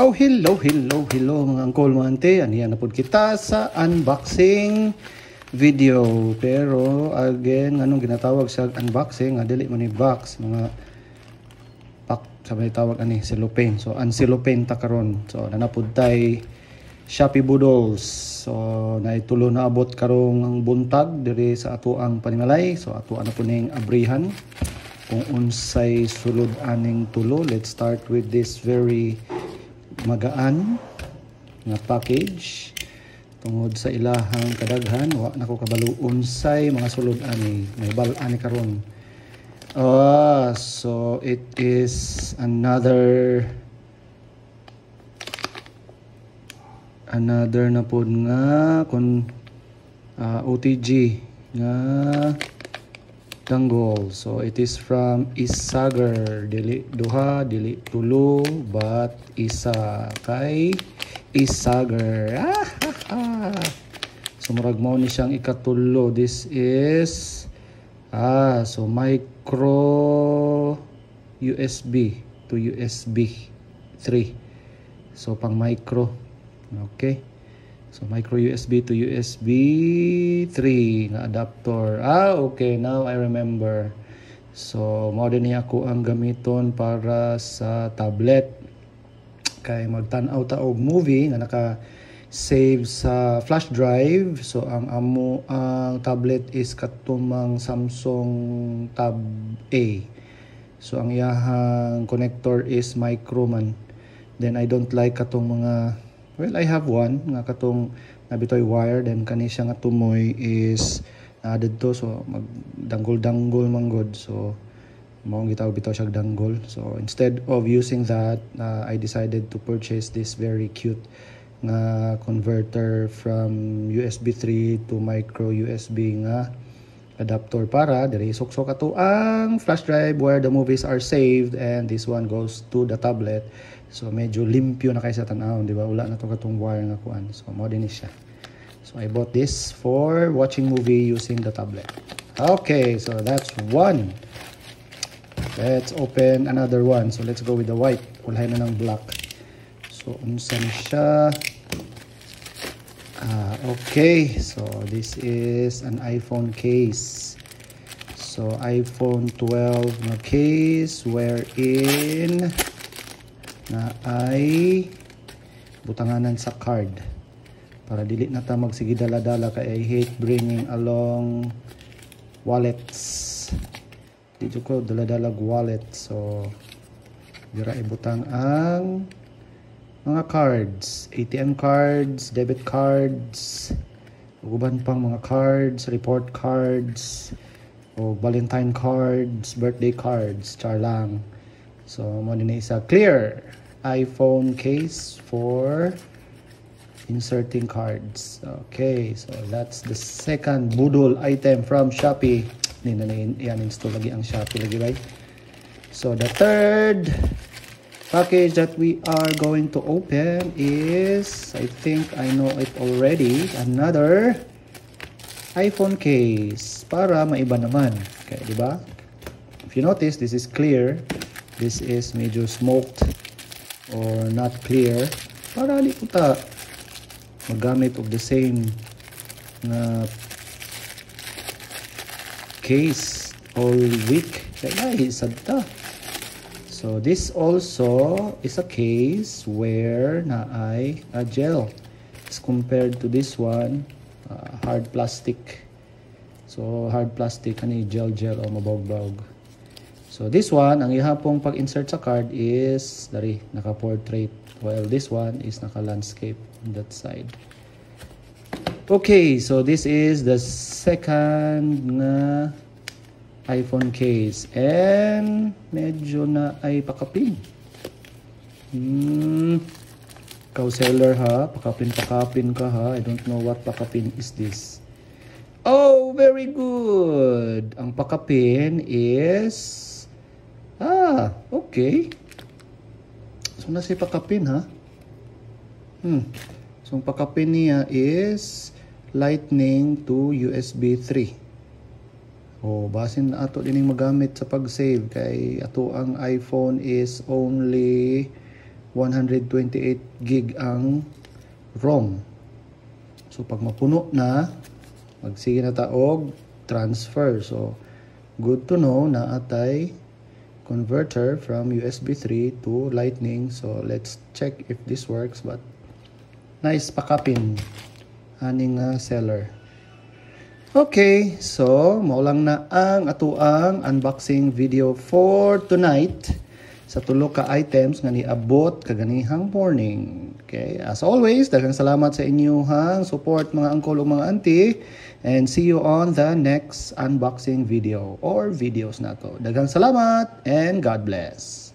Oh, hello mga angkol, mga ante. Aniyan na po kita sa unboxing video. Pero again, anong ginatawag sa unboxing? Dili mo ni box, mga pack, sabay tawag ani, cellophane. So, cellophane ta karon. So, nanapod tay Shopee Boodles. So, naitulo na abot karong ang buntag diri sa ato ang panimalay. So, ato ana po ning abrihan kung unsay sulod aning tulo. Let's start with this very magaan nga package tungod sa ilahang kadaghan. Wa nako kabalo unsay mga sulod ani, may bal-ani karon. So it is another na pod nga kun OTG nga danggol. So it is from Isager, dili duha, dili tulo, but isa kay Isager. So murag mao ni siyang ikatulo. This is so micro USB to USB 3. So pang micro. Okay. So micro USB to USB 3 nga adapter. Okay, now I remember. So mao din ako ang gamiton para sa tablet kay magtan-aw ta og movie nga naka save sa flash drive. So ang tablet is katumang Samsung Tab A. So ang iyahang connector is micro man. Then I don't like katong mga, well, I have one nga katong nabitoy wire, then kani siya nga tumoy is added to, so magdanggol-danggol manggod. So mao gitawag bitaw siya danggol. So instead of using that, I decided to purchase this very cute nga converter from USB 3 to micro USB nga adapter para diri sok-sok ato ang flash drive where the movies are saved, and this one goes to the tablet. So medyo limpyo na kay sa tan-aw, di ba? Wala na to katong wire nga kuan. So mo din siya. So I bought this for watching movie using the tablet. Okay, so that's one. Let's open another one. So let's go with the white. Kulay na ng black. So unsa ni siya? Okay, so this is an iPhone case. So iPhone 12 na case wherein na ay butanganan sa card para dili na ta magsige dala-dala kay I hate bringing along wallets. Dito ko dala-dalag wallet. So dira ibutang ang mga cards, ATM cards, debit cards, uban pang mga cards, report cards, o Valentine cards, birthday cards, char lang. So mo din isa clear iPhone case for inserting cards. Okay, so that's the second budol item from Shopee. Yan install lagi ang Shopee lagi, right? So the third package that we are going to open is, I think I know it already, another iPhone case para maiba naman. Okay, di ba? If you notice, this is clear. This is medyo smoked or not clear. Para di ko ta magamit of the same case all week. Kaya isad ta. So this also is a case where na ay a gel as compared to this one, hard plastic. So hard plastic ani gel o mabawg-bawg. So this one, ang ihapong pag-insert sa card is dari naka-portrait, while this one is naka-landscape on that side. Okay, so this is the second na iPhone case, and medyo na ay pakapin. Ikaw seller ha, pakapin ka ha. I don't know what pakapin is this. Oh, very good. Ang pakapin is okay. So nasi pakapin ha. So ang pakapin niya is Lightning to USB 3. Basin na ato dining magamit sa pag-save kay ato ang iPhone is only 128 gig ang ROM. So pag mapuno na, magsige na taog transfer. So good to know na atay converter from USB 3 to Lightning. So let's check if this works, but nice pakapin aning seller. Okay, so maulang na ang atuang unboxing video for tonight sa tulo ka items nga niabot kaganihang morning. Okay, as always, daghang salamat sa inyong support mga uncle ug mga auntie, and see you on the next unboxing video or videos nato. Daghang salamat and God bless.